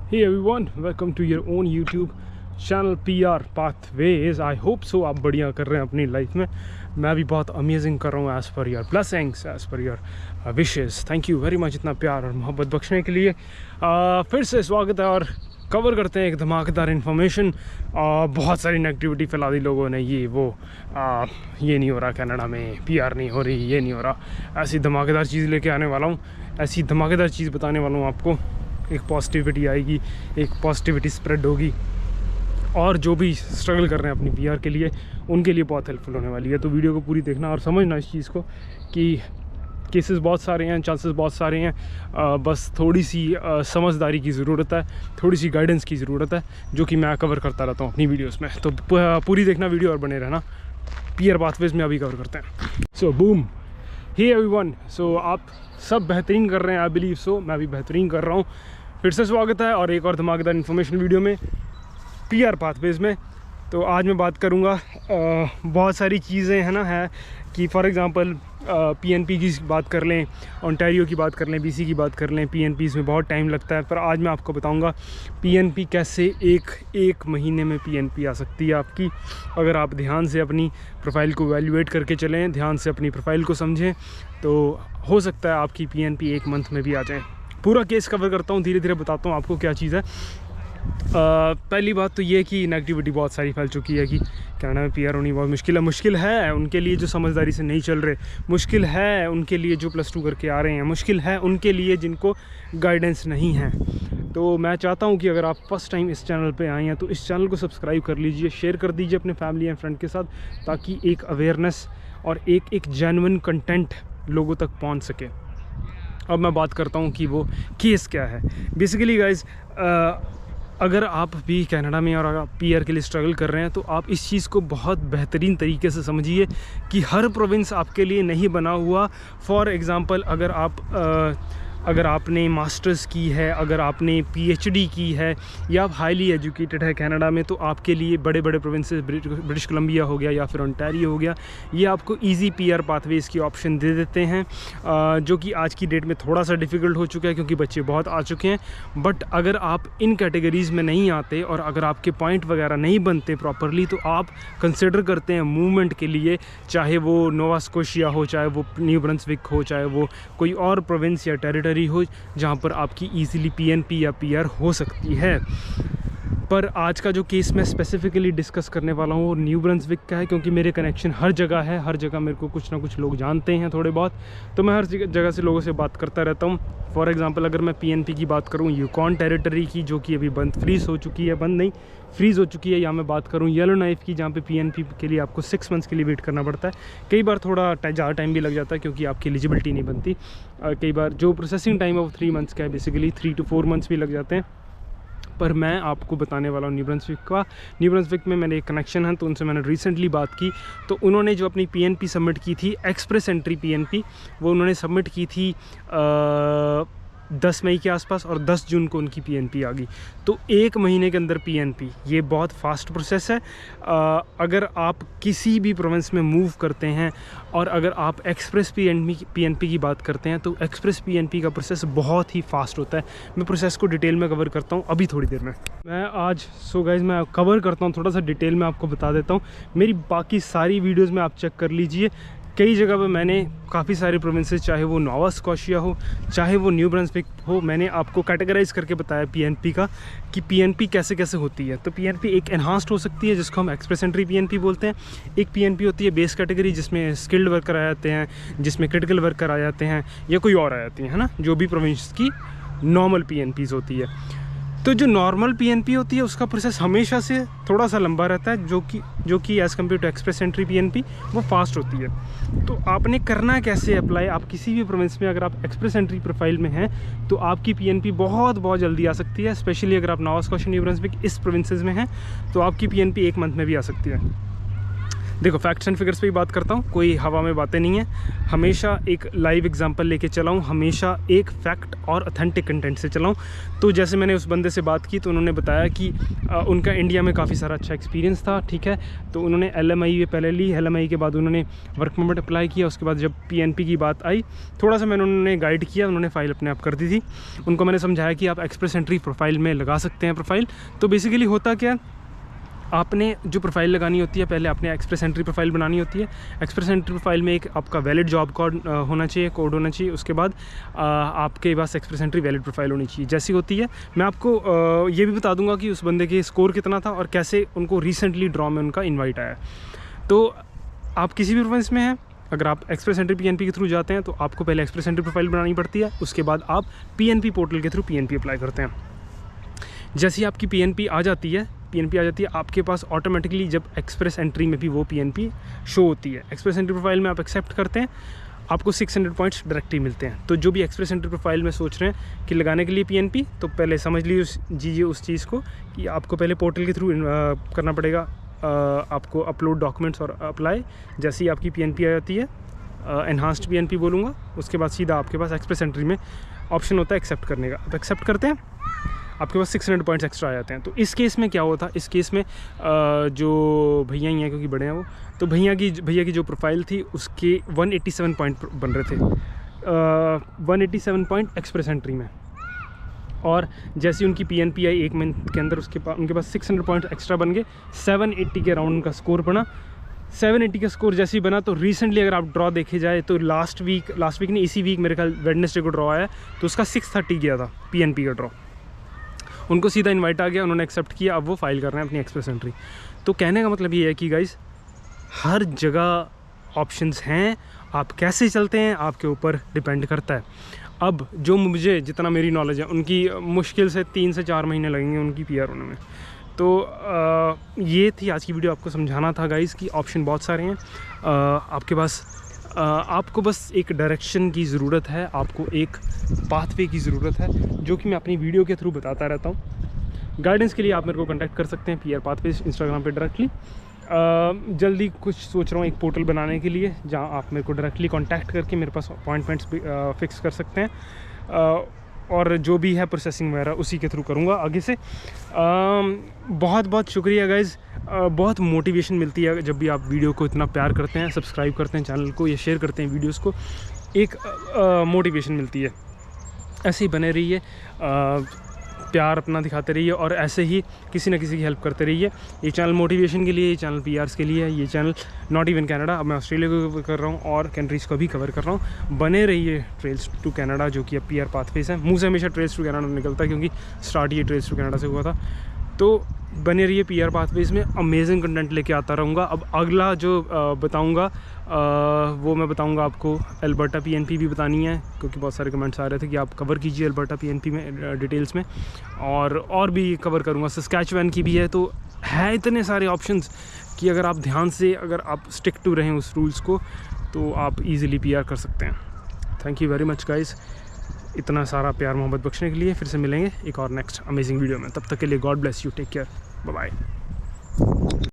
Hey everyone, welcome to your own YouTube channel PR Pathways. I hope so आप बढ़िया कर रहे हैं अपनी लाइफ में। मैं भी बहुत अमेजिंग कर रहा हूँ as per your blessings, as per your wishes. Thank you very much इतना प्यार और मोहब्बत बख्शने के लिए। फिर से स्वागत है और कवर करते हैं एक धमाकेदार इन्फॉर्मेशन। बहुत सारी नेगेटिविटी फैला दी लोगों ने, ये वो ये नहीं हो रहा कनाडा में, PR नहीं हो रही, ये नहीं हो रहा। ऐसी धमाकेदार चीज़ लेके आने वाला हूँ, ऐसी धमाकेदार चीज़ बताने वाला हूँ आपको। एक पॉजिटिविटी आएगी, एक पॉजिटिविटी स्प्रेड होगी और जो भी स्ट्रगल कर रहे हैं अपनी PR के लिए उनके लिए बहुत हेल्पफुल होने वाली है। तो वीडियो को पूरी देखना और समझना इस चीज़ को कि केसेस बहुत सारे हैं, चांसेस बहुत सारे हैं, बस थोड़ी सी समझदारी की ज़रूरत है, थोड़ी सी गाइडेंस की ज़रूरत है, जो कि मैं कवर करता रहता हूँ अपनी वीडियोस में। तो पूरी देखना वीडियो और बने रहना। PR पाथवेज में अभी कवर करते हैं। सो बूम, हे एवरीवन। सो आप सब बेहतरीन कर रहे हैं, आई बिलीव सो। मैं भी बेहतरीन कर रहा हूँ। फिर से स्वागत है और एक और धमाकेदार इन्फॉर्मेशन वीडियो में PR पाथवेज में। तो आज मैं बात करूँगा बहुत सारी चीज़ें हैं ना, है कि फॉर एग्ज़ाम्पल PNP की बात कर लें, ओंटारियो की बात कर लें, BC की बात कर लें। PNP में बहुत टाइम लगता है, पर आज मैं आपको बताऊंगा PNP कैसे एक महीने में PNP आ सकती है आपकी, अगर आप ध्यान से अपनी प्रोफाइल को वैल्यूएट करके चलें, ध्यान से अपनी प्रोफाइल को समझें, तो हो सकता है आपकी PNP एक मंथ में भी आ जाए। पूरा केस कवर करता हूँ, धीरे धीरे बताता हूँ आपको क्या चीज़ है। पहली बात तो ये कि नेगेटिविटी बहुत सारी फैल चुकी है कि कनाडा में PR होनी बहुत मुश्किल है उनके लिए जो समझदारी से नहीं चल रहे, मुश्किल है उनके लिए जो +2 करके आ रहे हैं, मुश्किल है उनके लिए जिनको गाइडेंस नहीं है। तो मैं चाहता हूँ कि अगर आप फर्स्ट टाइम इस चैनल पे आए हैं तो इस चैनल को सब्सक्राइब कर लीजिए, शेयर कर दीजिए अपने फैमिली एंड फ्रेंड के साथ, ताकि एक अवेयरनेस और एक जेन्युइन कंटेंट लोगों तक पहुँच सके। अब मैं बात करता हूँ कि वो केस क्या है। बेसिकली गाइज, अगर आप भी कनाडा में और अगर आप PR के लिए स्ट्रगल कर रहे हैं तो आप इस चीज़ को बहुत बेहतरीन तरीके से समझिए कि हर प्रोविंस आपके लिए नहीं बना हुआ। फॉर एग्ज़ाम्पल, अगर आपने मास्टर्स की है, अगर आपने PhD की है या आप हाईली एजुकेटेड है कनाडा में, तो आपके लिए बड़े बड़े प्रोविंसेस, ब्रिटिश कोलंबिया हो गया या फिर ओंटारियो हो गया, ये आपको इजी PR पाथवेज की ऑप्शन दे देते हैं, जो कि आज की डेट में थोड़ा सा डिफ़िकल्ट हो चुका है क्योंकि बच्चे बहुत आ चुके हैं। बट अगर आप इन कैटेगरीज़ में नहीं आते और अगर आपके पॉइंट वगैरह नहीं बनते प्रॉपरली, तो आप कंसिडर करते हैं मूवमेंट के लिए, चाहे वो नोवा स्कोशिया हो, चाहे वो न्यू ब्रंसविक हो, चाहे वो कोई और प्रोविंस या टेरिटरी हो जहां पर आपकी इजीली PNP या PR हो सकती है। पर आज का जो केस मैं स्पेसिफिकली डिस्कस करने वाला हूँ वो न्यू ब्रंसविक का है, क्योंकि मेरे कनेक्शन हर जगह है, हर जगह मेरे को कुछ ना कुछ लोग जानते हैं थोड़े बहुत, तो मैं हर जगह से लोगों से बात करता रहता हूँ। फॉर एग्जांपल, अगर मैं PNP की बात करूँ यूकॉन टेरिटरी की, जो कि अभी फ्रीज़ हो चुकी है, या मैं बात करूँ येलो नाइफ की, जहाँ पे PNP के लिए आपको 6 मंथ्स के लिए वेट करना पड़ता है। कई बार थोड़ा ज़्यादा टाइम भी लग जाता है क्योंकि आपकी एलिजिबिलिटी नहीं बनती। कई बार जो प्रोसेसिंग टाइम है वो 3 मंथ्स का है, बेसिकली 3 to 4 मंथ्स भी लग जाते हैं। पर मैं आपको बताने वाला हूँ न्यू ब्रंसविक में मेरे एक कनेक्शन है, तो उनसे मैंने रिसेंटली बात की। तो उन्होंने जो अपनी PNP सबमिट की थी, एक्सप्रेस एंट्री PNP, वो उन्होंने सबमिट की थी 10 मई के आसपास, और 10 जून को उनकी PNP आ गई। तो 1 महीने के अंदर PNP, ये बहुत फास्ट प्रोसेस है। अगर आप किसी भी प्रोविंस में मूव करते हैं और अगर आप एक्सप्रेस PNP की बात करते हैं, तो एक्सप्रेस PNP का प्रोसेस बहुत ही फास्ट होता है। मैं प्रोसेस को डिटेल में कवर करता हूँ अभी थोड़ी देर में। मैं आज गाइज मैं कवर करता हूँ, थोड़ा सा डिटेल में आपको बता देता हूँ। मेरी बाकी सारी वीडियोज़ में आप चेक कर लीजिए, कई जगह पे मैंने काफ़ी सारे प्रोविंसेस, चाहे वो नोवा स्कोशिया हो, चाहे वो न्यू ब्रंसविक हो, मैंने आपको कैटेगराइज करके बताया PNP का कि PNP कैसे कैसे होती है। तो PNP एक एनहांस्ड हो सकती है, जिसको हम एक्सप्रेस एंट्री PNP बोलते हैं। एक PNP होती है बेस कैटेगरी, जिसमें स्किल्ड वर्कर आ जाते हैं, जिसमें क्रिटिकल वर्कर आ जाते हैं, या कोई और आ जाती हैं, है ना, जो भी प्रोविंस की नॉर्मल PNPs होती है। तो जो नॉर्मल PNP होती है उसका प्रोसेस हमेशा से थोड़ा सा लंबा रहता है, जो कि as compare to express entry PNP वो फास्ट होती है। तो आपने करना कैसे अप्लाई, आप किसी भी प्रोविंस में अगर आप एक्सप्रेस एंट्री प्रोफाइल में हैं तो आपकी PNP बहुत जल्दी आ सकती है। स्पेशली अगर आप नोवा स्कोशिया, न्यू ब्रंसविक इस प्रोविंसेस में हैं तो आपकी PNP 1 मंथ में भी आ सकती है। देखो फैक्ट्स एंड फिगर्स पे ही बात करता हूँ, कोई हवा में बातें नहीं है, हमेशा एक लाइव एग्जांपल लेके चलाऊँ, हमेशा एक फैक्ट और ऑथेंटिक कंटेंट से चलाऊँ। तो जैसे मैंने उस बंदे से बात की तो उन्होंने बताया कि उनका इंडिया में काफ़ी सारा अच्छा एक्सपीरियंस था, ठीक है। तो उन्होंने LMI पहले ली, LMI के बाद उन्होंने वर्क परमिट अप्लाई किया, उसके बाद जब PNP की बात आई थोड़ा सा मैंने उन्होंने गाइड किया, उन्होंने फ़ाइल अपने आप कर दी थी। उनको मैंने समझाया कि आप एक्सप्रेस एंट्री प्रोफाइल में लगा सकते हैं प्रोफाइल। तो बेसिकली होता क्या, आपने जो प्रोफाइल लगानी होती है, पहले आपने एक्सप्रेस एंट्री प्रोफाइल बनानी होती है। एक्सप्रेस एंट्री प्रोफाइल में एक आपका वैलिड जॉब कोड होना चाहिए, कोड होना चाहिए। उसके बाद आपके पास एक्सप्रेस एंट्री वैलिड प्रोफाइल होनी चाहिए। जैसी होती है मैं आपको ये भी बता दूंगा कि उस बंदे के स्कोर कितना था और कैसे उनको रिसेंटली ड्रॉ में उनका इन्वाइट आया। तो आप किसी भी प्रोफाइल्स में हैं, अगर आप एक्सप्रेस एंट्री PNP के थ्रू जाते हैं तो आपको पहले एक्सप्रेस एंट्री प्रोफाइल बनानी पड़ती है, उसके बाद आप PNP पोर्टल के थ्रू PNP अप्लाई करते हैं। जैसे ही आपकी PNP आ जाती है, आपके पास ऑटोमेटिकली जब एक्सप्रेस एंट्री में भी वो PNP शो होती है। एक्सप्रेस एंट्री प्रोफाइल में आप एक्सेप्ट करते हैं, आपको 600 पॉइंट्स डायरेक्टली मिलते हैं। तो जो भी एक्सप्रेस एंट्री प्रोफाइल में सोच रहे हैं कि लगाने के लिए PNP, तो पहले समझ लीजिए उस चीज़ को कि आपको पहले पोर्टल के थ्रू करना पड़ेगा, आपको अपलोड डॉक्यूमेंट्स और अप्लाई। जैसे ही आपकी PNP आ जाती है, एनहांस्ड PNP बोलूँगा, उसके बाद सीधा आपके पास एक्सप्रेस एंट्री में ऑप्शन होता है एक्सेप्ट करने का। आप एक्सेप्ट करते हैं, आपके पास 600 पॉइंट्स एक्स्ट्रा आ जाते हैं। तो इस केस में क्या हुआ था, इस केस में जो भैया ही हैं क्योंकि बड़े हैं वो, तो भैया की जो प्रोफाइल थी उसके 187 पॉइंट बन रहे थे, 187 पॉइंट एक्सप्रेस एंट्री में। और जैसे उनकी PNP आई 1 मंथ के अंदर, उनके पास 600 पॉइंट एक्स्ट्रा बन गए, 780 के अराउंड उनका स्कोर बना। 780 का स्कोर जैसे ही बना तो रिसेंटली अगर आप ड्रॉ देखे जाए तो लास्ट वीक नहीं, इसी वीक मेरे ख्याल वेडनेसडे को ड्रॉ आया, तो उसका 630 गया था PNP का ड्रॉ। उनको सीधा इनवाइट आ गया, उन्होंने एक्सेप्ट किया, अब वो फाइल कर रहे हैं अपनी एक्सप्रेस एंट्री। तो कहने का मतलब ये है कि गाइस हर जगह ऑप्शंस हैं, आप कैसे चलते हैं आपके ऊपर डिपेंड करता है। अब जो मुझे जितना मेरी नॉलेज है, उनकी मुश्किल से 3 से 4 महीने लगेंगे उनकी PR होने में। तो ये थी आज की वीडियो, आपको समझाना था गाइस कि ऑप्शन बहुत सारे हैं आपके पास। आपको बस एक डायरेक्शन की ज़रूरत है, आपको एक पाथवे की ज़रूरत है, जो कि मैं अपनी वीडियो के थ्रू बताता रहता हूँ। गाइडेंस के लिए आप मेरे को कांटेक्ट कर सकते हैं PR पाथवे इंस्टाग्राम पे डायरेक्टली। जल्दी कुछ सोच रहा हूँ एक पोर्टल बनाने के लिए, जहाँ आप मेरे को डायरेक्टली कांटेक्ट करके मेरे पास अपॉइंटमेंट्स फिक्स कर सकते हैं, और जो भी है प्रोसेसिंग वगैरह उसी के थ्रू करूँगा आगे से। बहुत बहुत शुक्रिया गाइज़, बहुत मोटिवेशन मिलती है जब भी आप वीडियो को इतना प्यार करते हैं, सब्सक्राइब करते हैं चैनल को या शेयर करते हैं वीडियोस को, एक मोटिवेशन मिलती है। ऐसे ही बने रहिए, प्यार अपना दिखाते रहिए और ऐसे ही किसी न किसी की हेल्प करते रहिए। ये चैनल मोटिवेशन के लिए, ये चैनल PRs के लिए है, ये चैनल नॉट इवन कनाडा, अब मैं ऑस्ट्रेलिया को कवर कर रहा हूँ और कंट्रीज़ को भी कवर कर रहा हूँ। बने रहिए ट्रेल्स टू कनाडा, जो कि अब PR पाथवेज है। मुँह से हमेशा ट्रेल्स टू कनाडा निकलता है क्योंकि स्टार्ट ये ट्रेल्स टू कनाडा से हुआ था। तो बने रहिए PR पाथवेज में, अमेजिंग कंटेंट लेके आता रहूँगा। अब अगला जो बताऊँगा वो मैं बताऊँगा आपको अल्बर्टा PNP भी बतानी है, क्योंकि बहुत सारे कमेंट्स आ रहे थे कि आप कवर कीजिए अल्बर्टा PNP में डिटेल्स में, और भी कवर करूँगा। सस्कैचुअन की भी है, तो है इतने सारे ऑप्शंस कि अगर आप ध्यान से, अगर आप स्टिक टू रहें उस रूल्स को, तो आप ईज़िली PR कर सकते हैं। Thank you very much guys, इतना सारा प्यार मोहब्बत बख्शने के लिए। फिर से मिलेंगे एक और नेक्स्ट अमेजिंग वीडियो में, तब तक के लिए God bless you, take care, bye bye.